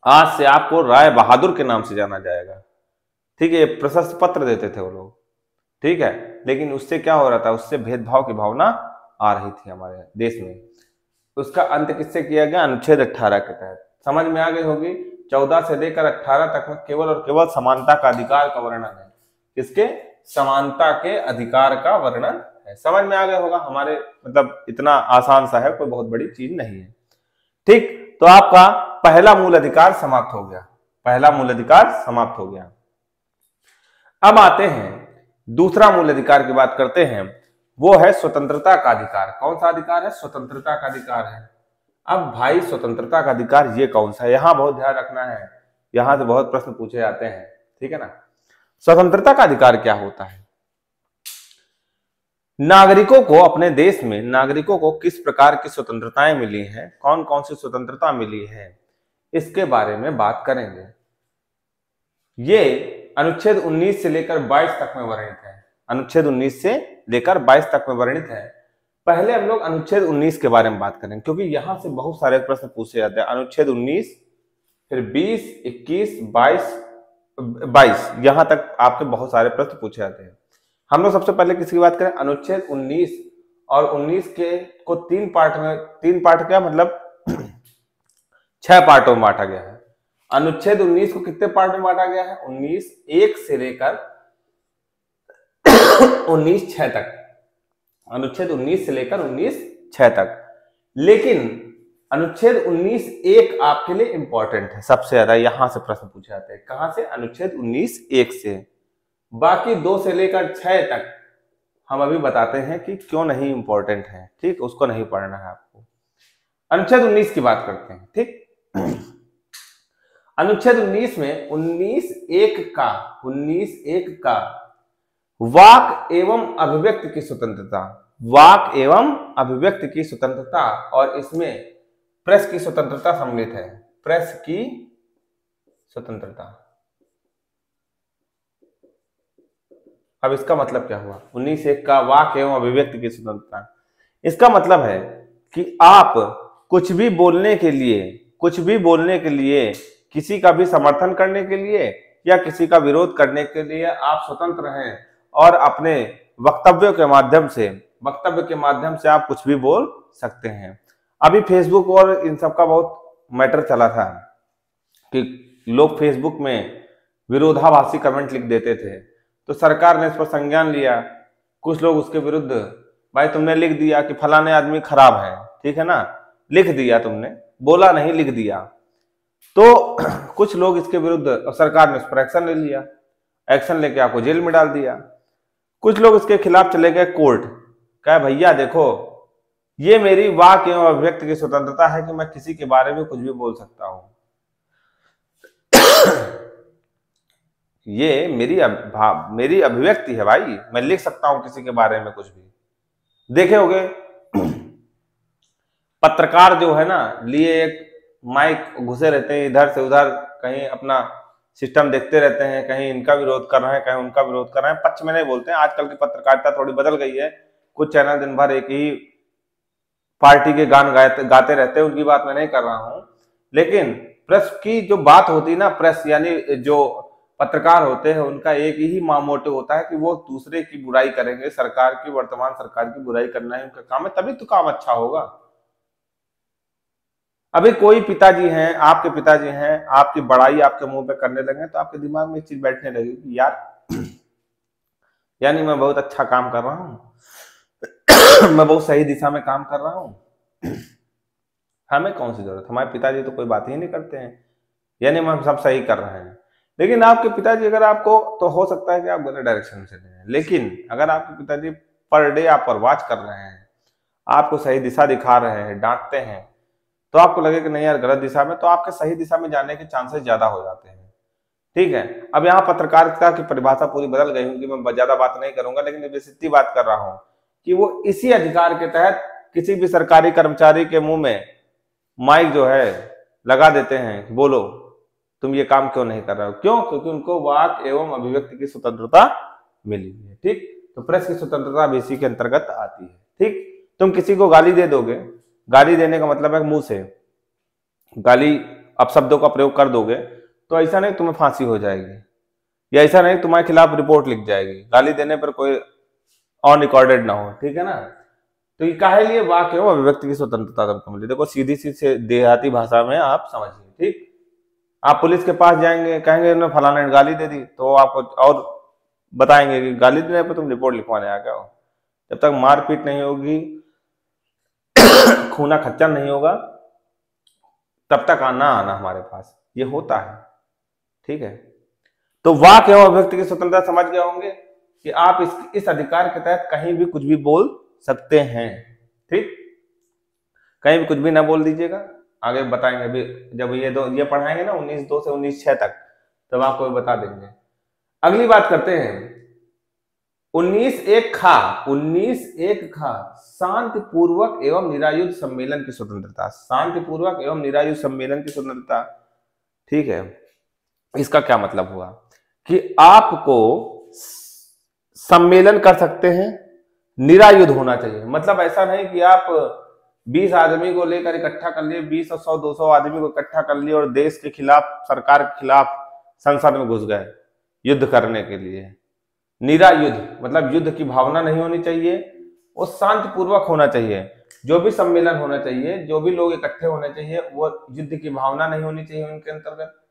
S1: आज से आपको राय बहादुर के नाम से जाना जाएगा। ठीक है, प्रशस्ति पत्र देते थे वो लोग। ठीक है, लेकिन उससे क्या हो रहा था, उससे भेदभाव की भावना आ रही थी हमारे देश में। उसका अंत किससे किया गया, अनुच्छेद 18 के तहत। समझ में आ गई होगी। 14 से लेकर 18 तक में केवल और केवल समानता का अधिकार का वर्णन है। किसके, समानता के अधिकार का वर्णन है। समझ में आ गया होगा हमारे, मतलब इतना आसान सा है, कोई बहुत बड़ी चीज नहीं है। ठीक, तो आपका पहला मूल अधिकार समाप्त हो गया, पहला मूल अधिकार समाप्त हो गया। अब आते हैं दूसरा मूल अधिकार की बात करते हैं, वो है स्वतंत्रता का अधिकार। कौन सा अधिकार है, स्वतंत्रता का अधिकार है। अब भाई स्वतंत्रता का अधिकार ये कौन सा है, यहां बहुत ध्यान रखना है, यहां से बहुत प्रश्न पूछे जाते हैं। ठीक है ना, स्वतंत्रता का अधिकार क्या होता है। नागरिकों को, अपने देश में नागरिकों को किस प्रकार की स्वतंत्रताएं मिली हैं, कौन कौन सी स्वतंत्रता मिली है, इसके बारे में बात करेंगे। ये अनुच्छेद 19 से लेकर 22 तक में वर्णित है। अनुच्छेद 19 से लेकर 22 तक में वर्णित है। पहले हम लोग अनुच्छेद 19 के बारे में बात करेंगे, क्योंकि यहां से बहुत सारे प्रश्न पूछे जाते हैं। अनुच्छेद 19, फिर 20, 21, 22 यहां तक आपके बहुत सारे प्रश्न पूछे जाते हैं। हम लोग सबसे पहले किसकी बात करें, अनुच्छेद 19, और 19 के को 3 पार्ट में, 3 पार्ट क्या मतलब 6 पार्टों में बांटा गया है। अनुच्छेद 19 को कितने पार्ट में बांटा गया है, 19 1 से लेकर 19 6 तक, अनुच्छेद 19 से लेकर 19 6 तक। लेकिन अनुच्छेद 19 1 आपके लिए इंपॉर्टेंट है सबसे ज्यादा, यहां से प्रश्न पूछे जाते हैं। कहां से, अनुच्छेद 19 1 से। बाकी 2 से लेकर 6 तक हम अभी बताते हैं कि क्यों नहीं इंपॉर्टेंट है। ठीक, उसको नहीं पढ़ना है आपको। अनुच्छेद 19 की बात करते हैं। ठीक, अनुच्छेद 19 में 19(1) का वाक एवं अभिव्यक्ति की स्वतंत्रता, वाक एवं अभिव्यक्ति की स्वतंत्रता, और इसमें प्रेस की स्वतंत्रता सम्मिलित है। प्रेस की स्वतंत्रता। अब इसका मतलब क्या हुआ, 19(1) का वाक एवं अभिव्यक्ति की स्वतंत्रता, इसका मतलब है कि आप कुछ भी बोलने के लिए, किसी का भी समर्थन करने के लिए या किसी का विरोध करने के लिए आप स्वतंत्र हैं, और अपने वक्तव्य के माध्यम से आप कुछ भी बोल सकते हैं। अभी फेसबुक और इन सब का बहुत मैटर चला था कि लोग फेसबुक में विरोधाभासी कमेंट लिख देते थे, तो सरकार ने इस पर संज्ञान लिया। कुछ लोग उसके विरुद्ध, भाई तुमने लिख दिया कि फलाने आदमी खराब है, ठीक है ना, लिख दिया तुमने, बोला नहीं, लिख दिया, तो कुछ लोग इसके विरुद्ध, और सरकार ने इस पर एक्शन ले लिया, एक्शन लेके आपको जेल में डाल दिया। कुछ लोग इसके खिलाफ चले गए कोर्ट, कहा भैया देखो ये मेरी वाक एवं अभिव्यक्ति की स्वतंत्रता है कि मैं किसी के बारे में कुछ भी बोल सकता हूं, ये मेरी अभिव्यक्ति है भाई, मैं लिख सकता हूं किसी के बारे में कुछ भी। देखे होगे पत्रकार जो है ना, लिए एक माइक घुसे रहते हैं इधर से उधर, कहीं अपना सिस्टम देखते रहते हैं, कहीं इनका विरोध कर रहे हैं, कहीं उनका विरोध कर रहे हैं, पक्ष में नहीं बोलते हैं। आजकल की पत्रकारिता थोड़ी बदल गई है, कुछ चैनल दिन भर एक ही पार्टी के गान गाते रहते हैं, उनकी बात मैं नहीं कर रहा हूं। लेकिन प्रेस की जो बात होती है ना, प्रेस यानी जो पत्रकार होते हैं, उनका एक ही मोटिव होता है कि वो दूसरे की बुराई करेंगे, सरकार की, वर्तमान सरकार की बुराई करना ही उनका काम है, तभी तो काम अच्छा होगा। अभी कोई पिताजी हैं, आपके पिताजी हैं, आपकी बड़ाई आपके मुंह पे करने लगे तो आपके दिमाग में एक चीज बैठने लगेगी, यार यानी मैं बहुत अच्छा काम कर रहा हूं मैं बहुत सही दिशा में काम कर रहा हूं हमें कौन सी जरूरत, हमारे पिताजी तो कोई बात ही नहीं करते हैं, यानी हम सब सही कर रहे हैं। लेकिन आपके पिताजी अगर आपको, तो हो सकता है कि आप गलत डायरेक्शन में चले जाएं, लेकिन अगर आपके पिताजी पर डे आप पर वॉच कर रहे हैं, आपको सही दिशा दिखा रहे हैं, डांटते हैं, तो आपको लगे कि नहीं यार गलत दिशा में, तो आपके सही दिशा में जाने के चांसेस ज्यादा हो जाते हैं। ठीक है, अब यहाँ पत्रकारिता की परिभाषा पूरी बदल गई होगी, मैं ज्यादा बात नहीं करूंगा, लेकिन इतनी बात कर रहा हूं कि वो इसी अधिकार के तहत किसी भी सरकारी कर्मचारी के मुंह में माइक जो है लगा देते हैं, बोलो तुम ये काम क्यों नहीं कर रहे हो, क्यों? क्योंकि उनको वाक एवं अभिव्यक्ति की स्वतंत्रता मिली है। ठीक, तो प्रेस की स्वतंत्रता भी इसी के अंतर्गत आती है। ठीक, तुम किसी को गाली दे दोगे, गाली देने का मतलब है मुंह से गाली अपशब्दों का प्रयोग कर दोगे, तो ऐसा नहीं तुम्हें फांसी हो जाएगी, या ऐसा नहीं तुम्हारे खिलाफ रिपोर्ट लिख जाएगी, गाली देने पर कोई ऑन रिकॉर्डेड ना हो। ठीक है ना, तो ये काहे लिए वाक एवं अभिव्यक्ति की स्वतंत्रता तुमको मिली। देखो सीधी सी देहाती भाषा में आप समझिए। ठीक, आप पुलिस के पास जाएंगे, कहेंगे उन्होंने फलाना ने गाली दे दी, तो आपको और बताएंगे कि गाली देने पर तुम रिपोर्ट लिखवाने आ गए हो। जब तक मारपीट नहीं होगी, खूना खच्चर नहीं होगा, तब तक आना हमारे पास, ये होता है। ठीक है, तो वाक एवं अभिव्यक्ति की स्वतंत्रता समझ गए होंगे कि आप इस अधिकार के तहत कहीं भी कुछ भी बोल सकते हैं। ठीक, कहीं भी कुछ भी ना बोल दीजिएगा, आगे बताएंगे अभी जब ये पढ़ाएंगे ना 19(2) से 19(6) तक, तब आपको बता देंगे। अगली बात करते हैं 19(1) खा 19(1) खा शांतिपूर्वक एवं निरायुध सम्मेलन की स्वतंत्रता, शांतिपूर्वक एवं निरायुध सम्मेलन की स्वतंत्रता। ठीक है, इसका क्या मतलब हुआ कि आपको सम्मेलन कर सकते हैं, निरायुध होना चाहिए, मतलब ऐसा नहीं कि आप 20 आदमी को लेकर इकट्ठा कर लिए, 20 और 100 200 आदमी को इकट्ठा कर लिए और देश के खिलाफ, सरकार के खिलाफ संसद में घुस गए युद्ध करने के लिए। निरायुध मतलब युद्ध की भावना नहीं होनी चाहिए, वो शांतिपूर्वक होना चाहिए। जो भी सम्मेलन होना चाहिए, जो भी लोग इकट्ठे होने चाहिए, वो युद्ध की भावना नहीं होनी चाहिए उनके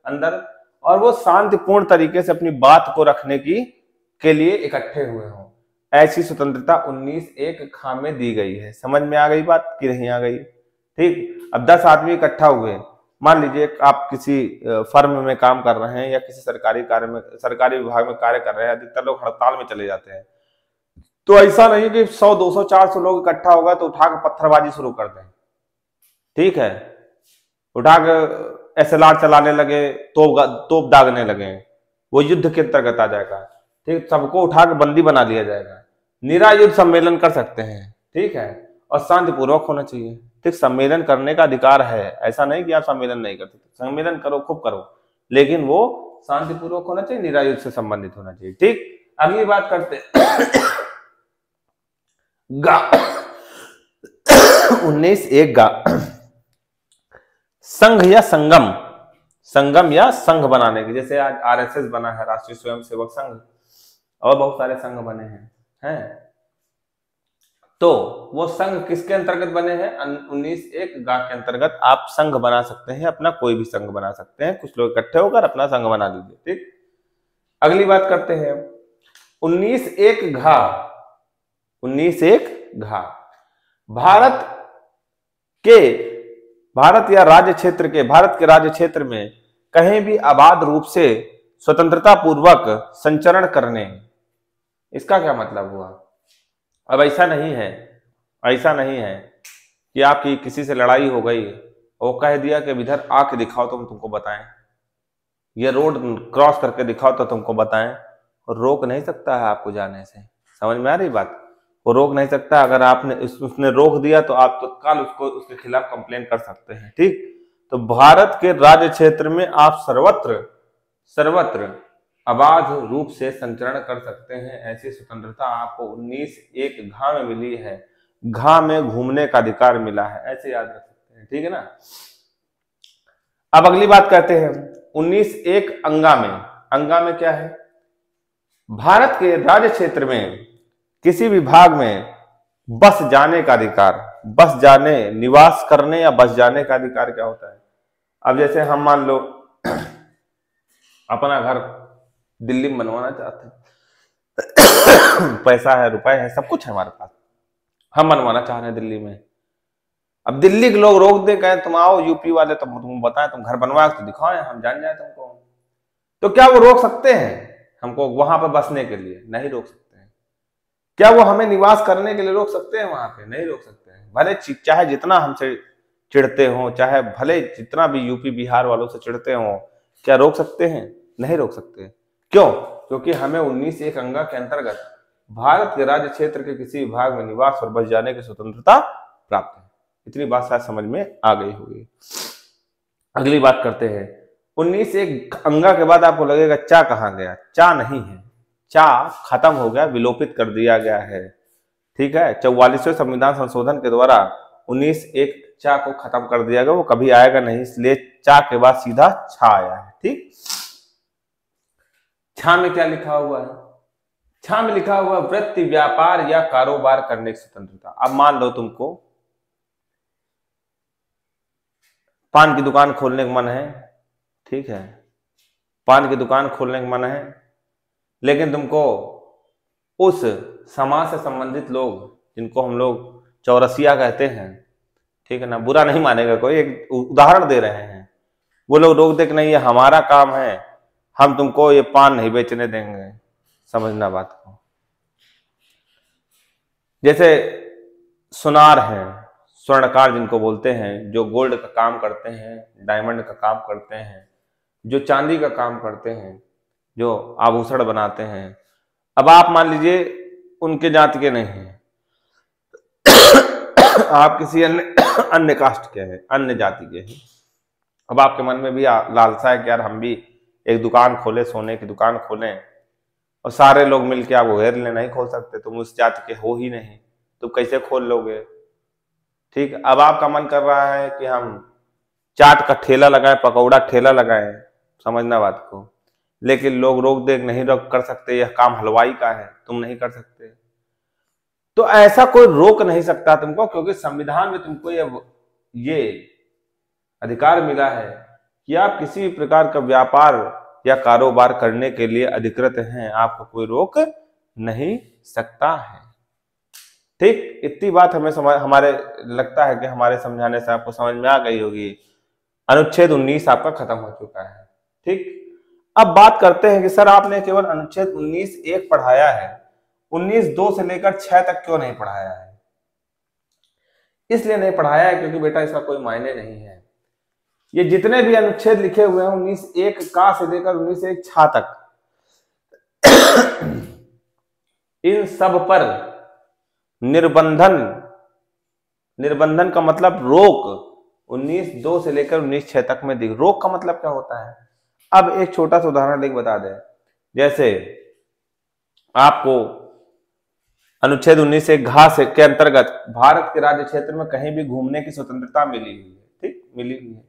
S1: अंदर, और वो शांतिपूर्ण तरीके से अपनी बात को रखने के लिए इकट्ठे हुए हों। ऐसी स्वतंत्रता 19(1) खा में दी गई है। समझ में आ गई बात कि नहीं आ गई? ठीक, अब 10 आदमी इकट्ठा हुए, मान लीजिए आप किसी फर्म में काम कर रहे हैं या किसी सरकारी विभाग में कार्य कर रहे हैं, अधिकतर लोग हड़ताल में चले जाते हैं, तो ऐसा नहीं कि 100 200 400 लोग इकट्ठा होगा तो उठाकर पत्थरबाजी शुरू कर दें। ठीक है, उठाकर SLR चलाने लगे, तोप दागने लगे, वो युद्ध के अंतर्गत आ जाएगा। ठीक, सबको उठाकर बंदी बना लिया जाएगा। निरायुध सम्मेलन कर सकते हैं, ठीक है, और शांतिपूर्वक होना चाहिए। ठीक, सम्मेलन करने का अधिकार है, ऐसा नहीं कि आप सम्मेलन नहीं कर सकते, सम्मेलन करो, खूब करो, लेकिन वो शांतिपूर्वक होना चाहिए, निरायुध से संबंधित होना चाहिए। ठीक, अगली बात करते 19(1) गा संघ या संगम या संघ बनाने की, जैसे आज RSS बना है, राष्ट्रीय स्वयंसेवक संघ, और बहुत सारे संघ बने हैं। तो वो संघ किसके अंतर्गत बने हैं? 19(1) गा के अंतर्गत आप संघ बना सकते हैं, अपना कोई भी संघ बना सकते हैं, कुछ लोग इकट्ठे होकर अपना संघ बना लीजिए। ठीक, अगली बात करते हैं 19(1) घा 19(1) घा भारत के राज्य क्षेत्र में कहीं भी अबाध रूप से स्वतंत्रता पूर्वक संचरण करने, इसका क्या मतलब हुआ? अब ऐसा नहीं है कि आपकी किसी से लड़ाई हो गई और कह दिया कि इधर आके दिखाओ तो हम तुमको बताएं, ये रोड क्रॉस करके दिखाओ तो तुमको बताएं, और रोक नहीं सकता है आपको जाने से। समझ में आ रही बात? वो रोक नहीं सकता। अगर उसने रोक दिया तो आप तत्काल उसके खिलाफ कंप्लेन कर सकते हैं। ठीक, तो भारत के राज्य क्षेत्र में आप सर्वत्र अबाध रूप से संचरण कर सकते हैं। ऐसी स्वतंत्रता आपको 19(1) घा में मिली है। घा में घूमने का अधिकार मिला है, ऐसे याद रख सकते हैं, ठीक है ना। अब अगली बात करते हैं 19(1) अंगा में क्या है? भारत के राज्य क्षेत्र में किसी भी भाग में बस जाने का अधिकार, बस जाने, निवास करने या बस जाने का अधिकार क्या होता है? अब जैसे हम मान लो अपना घर दिल्ली में बनवाना चाहते हैं, पैसा है, रुपए है, सब कुछ है हमारे पास, हम बनवाना चाह रहे हैं दिल्ली में। अब दिल्ली के लोग रोक दे, कहें तुम आओ, यूपी वाले तुम बताएं, तुम घर बनवाओ तो दिखाओ, हम जान जाए तुमको, तो क्या वो रोक सकते हैं हमको वहां पर बसने के लिए? नहीं रोक सकते हैं। क्या वो हमें निवास करने के लिए रोक सकते हैं वहां पे? नहीं रोक सकते हैं। भले चाहे जितना हमसे चिढ़ते हो, चाहे भले जितना भी यूपी बिहार वालों से चिढ़ते हो, क्या रोक सकते हैं? नहीं रोक सकते। क्यों? क्योंकि हमें 19(1) अंगा के अंतर्गत भारत के राज्य क्षेत्र के किसी भाग में निवास और बस जाने की स्वतंत्रता प्राप्त है। इतनी बात शायद समझ में आ गई होगी। अगली बात करते हैं 19(1) अंगा के बाद आपको लगेगा चा कहाँ गया? चा नहीं है, चा खत्म हो गया, विलोपित कर दिया गया है, ठीक है। 44वें संविधान संशोधन के द्वारा 19(1) चा को खत्म कर दिया गया, वो कभी आएगा नहीं, इसलिए चा के बाद सीधा छा आया है, ठीक। छा में क्या लिखा हुआ है? छा में लिखा हुआ वृत्ति, व्यापार या कारोबार करने की स्वतंत्रता। अब मान लो तुमको पान की दुकान खोलने का मन है, ठीक है, पान की दुकान खोलने का मन है, लेकिन तुमको उस समाज से संबंधित लोग, जिनको हम लोग चौरसिया कहते हैं, ठीक है ना, बुरा नहीं मानेगा कोई, एक उदाहरण दे रहे हैं, वो लोग रोक दे कि नहीं ये हमारा काम है, हम तुमको ये पान नहीं बेचने देंगे। समझना बात को। जैसे सुनार हैं, स्वर्णकार जिनको बोलते हैं, जो गोल्ड का काम करते हैं, डायमंड का काम करते हैं, जो चांदी का काम करते हैं, जो आभूषण बनाते हैं। अब आप मान लीजिए उनके जाति के नहीं हैं, आप किसी अन्य कास्ट के हैं, अन्य जाति के हैं। अब आपके मन में भी लालसा है कि यार हम भी एक दुकान खोले, सोने की दुकान खोलें, और सारे लोग मिलके आप घेर ले, नहीं खोल सकते, तुम उस जाति के हो ही नहीं, तुम कैसे खोल लोगे? ठीक। अब आपका मन कर रहा है कि हम चाट का ठेला लगाएं, पकौड़ा ठेला लगाएं, समझना बात को, लेकिन लोग रोक दे, नहीं रोक कर सकते, यह काम हलवाई का है, तुम नहीं कर सकते। तो ऐसा कोई रोक नहीं सकता तुमको, क्योंकि संविधान में तुमको ये अधिकार मिला है कि आप किसी भी प्रकार का व्यापार या कारोबार करने के लिए अधिकृत हैं, आपको कोई रोक नहीं सकता है, ठीक। इतनी बात हमें हमारे लगता है कि हमारे समझाने से आपको समझ में आ गई होगी। अनुच्छेद 19 आपका खत्म हो चुका है, ठीक। अब बात करते हैं कि सर आपने केवल अनुच्छेद 19(1) पढ़ाया है, 19(2) से लेकर 6 तक क्यों नहीं पढ़ाया है? इसलिए नहीं पढ़ाया है क्योंकि बेटा इसका कोई मायने नहीं है। ये जितने भी अनुच्छेद लिखे हुए हैं 19(1) का से लेकर 19(1) छा तक, इन सब पर निर्बंधन का मतलब रोक 19(2) से लेकर 19(6) तक में दिख। रोक का मतलब क्या होता है? अब एक छोटा सा उदाहरण लेकर बता दें। जैसे आपको अनुच्छेद 19(1) घ से के अंतर्गत भारत के राज्य क्षेत्र में कहीं भी घूमने की स्वतंत्रता मिली हुई है, ठीक, मिली हुई है।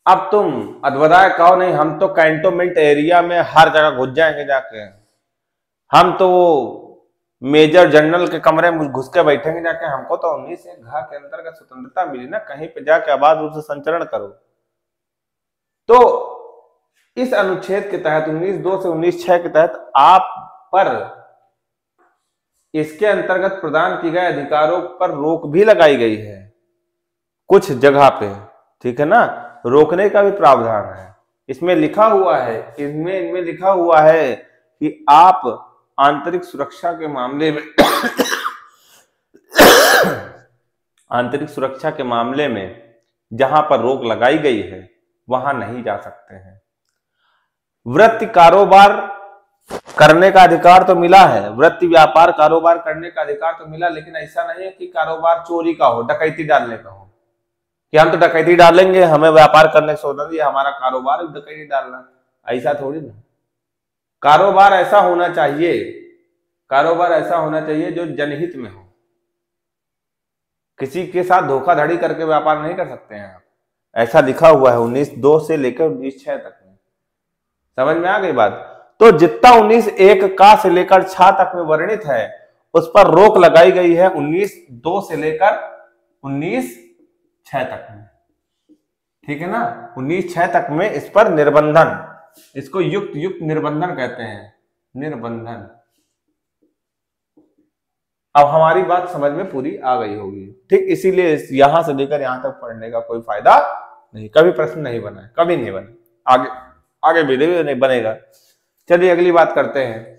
S1: अब तुम अद्भुताय कहो नहीं, हम तो कैंटोनमेंट एरिया में हर जगह घुस जाएंगे जाके, हम तो मेजर जनरल के कमरे में घुस के बैठेंगे जाके, हमको तो 19(1) घ के अंतर्गत स्वतंत्रता मिली ना, कहीं पे जाके आबाद रूप से संचरण करो। तो इस अनुच्छेद के तहत 19(2) से 19(6) के तहत आप पर इसके अंतर्गत प्रदान की गए अधिकारों पर रोक भी लगाई गई है कुछ जगह पे, ठीक है ना। रोकने का भी प्रावधान है इसमें लिखा हुआ है, इनमें लिखा हुआ है कि आप आंतरिक सुरक्षा के मामले में आंतरिक सुरक्षा के मामले में जहां पर रोक लगाई गई है वहां नहीं जा सकते हैं। वृत्ति कारोबार करने का अधिकार तो मिला है, वृत्ति व्यापार कारोबार करने का अधिकार तो मिला, लेकिन ऐसा नहीं है कि कारोबार चोरी का हो, डकैती डालने का हो, कि हम तो डकैती डालेंगे, हमें व्यापार करने से होता, ये हमारा कारोबार है डकैती डालना, ऐसा थोड़ी ना। कारोबार ऐसा होना चाहिए, कारोबार ऐसा होना चाहिए जो जनहित में हो, किसी के साथ धोखाधड़ी करके व्यापार नहीं कर सकते हैं आप। ऐसा लिखा हुआ है 19(2) से लेकर 19(6) तक में। समझ में आ गई बात। तो जितना 19(1) का से लेकर 6 तक में वर्णित है उस पर रोक लगाई गई है 19(2) से लेकर 19(6) तक में। ठीक है ना। 19(6) तक में इस पर निर्बंधन, इसको युक्त निर्बंधन कहते हैं, निर्बंधन। अब हमारी बात समझ में पूरी आ गई होगी। ठीक, इसीलिए यहां से लेकर यहां तक पढ़ने का कोई फायदा नहीं, कभी प्रश्न नहीं बना है, कभी नहीं बना, आगे भी नहीं बनेगा। चलिए अगली बात करते हैं।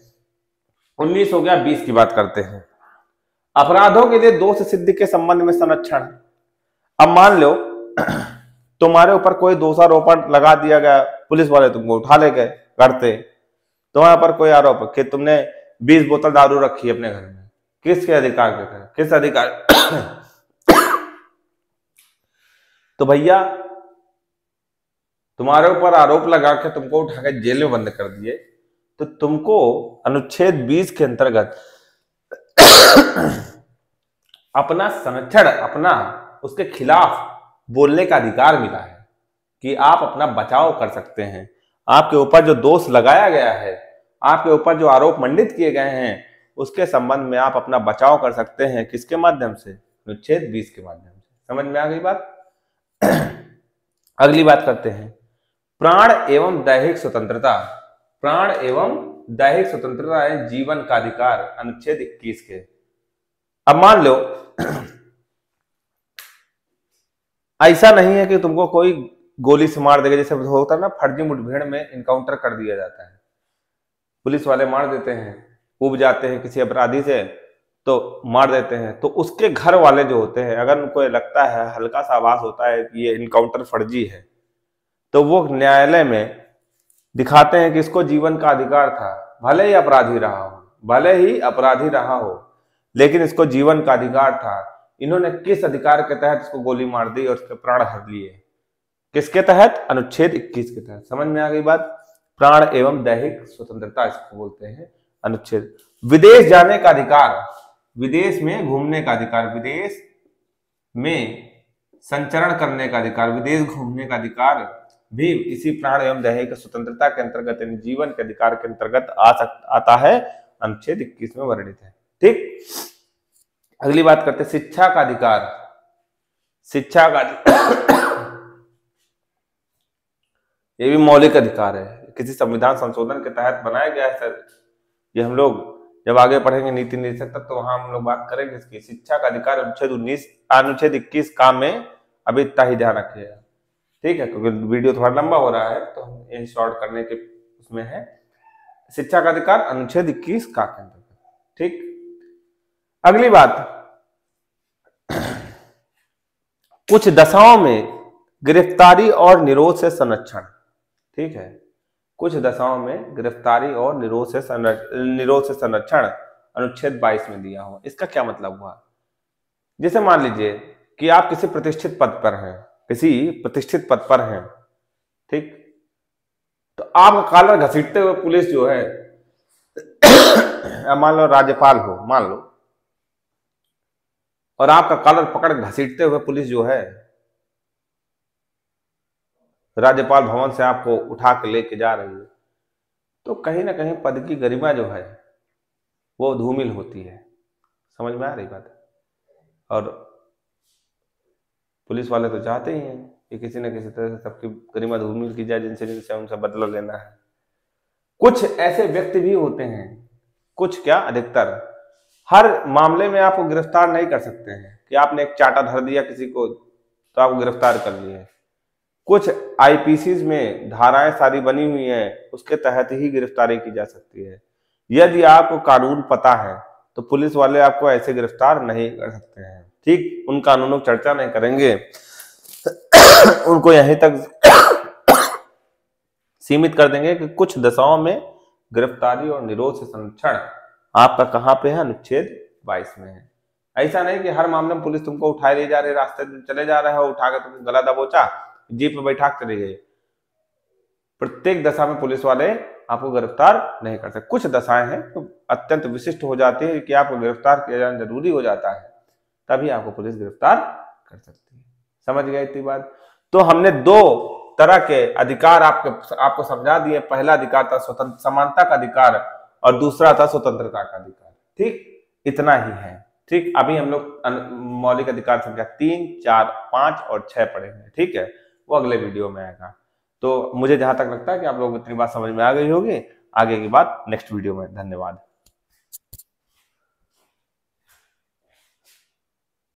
S1: 19 हो गया, 20 की बात करते हैं। अपराधों के लिए दोष सिद्धि के संबंध में संरक्षण। अब मान लो तुम्हारे ऊपर कोई दोषारोपण लगा दिया गया, पुलिस वाले तुमको उठा ले गए करते, तुम्हारे पर कोई आरोप है कि तुमने 20 बोतल दारू रखी अपने घर में, किसके अधिकार के तहत, किस अधिकार तो भैया तुम्हारे ऊपर आरोप लगा के तुमको उठा के जेल में बंद कर दिए, तो तुमको अनुच्छेद 20 के अंतर्गत अपना संरक्षण, अपना उसके खिलाफ बोलने का अधिकार मिला है कि आप अपना बचाव कर सकते हैं। आपके ऊपर जो दोष लगाया गया है, आपके ऊपर जो आरोप मंडित किए गए हैं, उसके संबंध में आप अपना बचाव कर सकते हैं। किसके माध्यम से? अनुच्छेद 20 के माध्यम से। समझ में आ गई बात। अगली बात करते हैं, प्राण एवं दैहिक स्वतंत्रता। प्राण एवं दैहिक स्वतंत्रता है जीवन का अधिकार, अनुच्छेद 21 के। अब मान लो ऐसा नहीं है कि तुमको कोई गोली से मार देगा, जैसे होता है ना फर्जी मुठभेड़ में इनकाउंटर कर दिया जाता है, पुलिस वाले मार देते हैं, उब जाते हैं किसी अपराधी से तो मार देते हैं, तो उसके घर वाले जो होते हैं, अगर उनको लगता है, हल्का सा आभास होता है कि ये इनकाउंटर फर्जी है, तो वो न्यायालय में दिखाते हैं कि इसको जीवन का अधिकार था, भले ही अपराधी रहा हो, भले ही अपराधी रहा हो, लेकिन इसको जीवन का अधिकार था। इन्होंने किस अधिकार के तहत इसको गोली मार दी और उसके प्राण हर लिए? किसके तहत? अनुच्छेद 21 के तहत। समझ में आ गई बात। प्राण एवं दैहिक स्वतंत्रता इसको बोलते हैं अनुच्छेद। विदेश जाने का अधिकार, विदेश में घूमने का अधिकार, विदेश में संचरण करने का अधिकार, विदेश घूमने का अधिकार भी इसी प्राण एवं दैहिक स्वतंत्रता के अंतर्गत, जीवन के अधिकार के अंतर्गत आता है, अनुच्छेद 21 में वर्णित है। ठीक, अगली बात करते हैं, शिक्षा का अधिकार। शिक्षा का ये भी मौलिक अधिकार है, किसी संविधान संशोधन के तहत बनाया गया है सर। ये हम लोग जब आगे पढ़ेंगे नीति निदेशक तक, तो वहां हम लोग बात करेंगे इसकी। शिक्षा का अधिकार अनुच्छेद 21 काम में अभी इतना ही ध्यान रखिएगा, ठीक है, क्योंकि वीडियो थोड़ा लंबा हो रहा है तो हम यही शॉर्ट करने के उसमें है। शिक्षा का अधिकार अनुच्छेद 21 का के अंतर्गत। ठीक, अगली बात, कुछ दशाओं में गिरफ्तारी और निरोध से संरक्षण। ठीक है, कुछ दशाओं में गिरफ्तारी और निरोध से संरक्षण अनुच्छेद 22 में दिया हुआ। इसका क्या मतलब हुआ? जैसे मान लीजिए कि आप किसी प्रतिष्ठित पद पर हैं, किसी प्रतिष्ठित पद पर हैं, ठीक, तो आप कॉलर घसीटते हुए पुलिस जो है मान लो राज्यपाल हो, मान लो, और आपका कॉलर पकड़ घसीटते हुए पुलिस जो है राज्यपाल भवन से आपको उठा के लेके जा रही है, तो कहीं ना कहीं पद की गरिमा जो है वो धूमिल होती है। समझ में आ रही बात? और पुलिस वाले तो चाहते ही हैं कि किसी न किसी तरह से सबकी गरिमा धूमिल की जाए, जिनसे उनसे बदला लेना है। कुछ ऐसे व्यक्ति भी होते हैं, कुछ क्या अधिकतर, हर मामले में आपको गिरफ्तार नहीं कर सकते हैं कि आपने एक चाटा धर दिया किसी को तो आपको गिरफ्तार कर लिए। कुछ आईपीसी में धाराएं सारी बनी हुई हैं, उसके तहत ही गिरफ्तारी की जा सकती है। यदि आपको कानून पता है तो पुलिस वाले आपको ऐसे गिरफ्तार नहीं कर सकते हैं। ठीक, उन कानूनों की चर्चा नहीं करेंगे, उनको यहीं तक सीमित कर देंगे कि कुछ दशाओं में गिरफ्तारी और निरोध से संरक्षण आपका कहां पे है? अनुच्छेद 22 में है। ऐसा नहीं कि हर मामले में पुलिस तुमको उठाए ले जा रही, रास्ते में चले जा रहे हो, उठा के तुमको गला दबोचा, जीप में बैठा के चले गए। प्रत्येक दशा में पुलिस वाले आपको गिरफ्तार नहीं कर सकते। कुछ दशाएं हैं तो अत्यंत विशिष्ट हो जाती है कि आपको गिरफ्तार किया जाना जरूरी हो जाता है, तभी आपको पुलिस गिरफ्तार कर सकती है। समझ गए इतनी बात? तो हमने दो तरह के अधिकार आपको समझा दिए। पहला अधिकार था स्वतंत्र समानता का अधिकार और दूसरा था स्वतंत्रता का अधिकार। ठीक, इतना ही है। ठीक, अभी हम लोग मौलिक अधिकार संख्या 3, 4, 5 और 6 पढ़ेंगे। ठीक है, वो अगले वीडियो में आएगा। तो मुझे जहां तक लगता है कि आप लोग इतनी बात समझ में आ गई होगी। आगे की बात नेक्स्ट वीडियो में। धन्यवाद।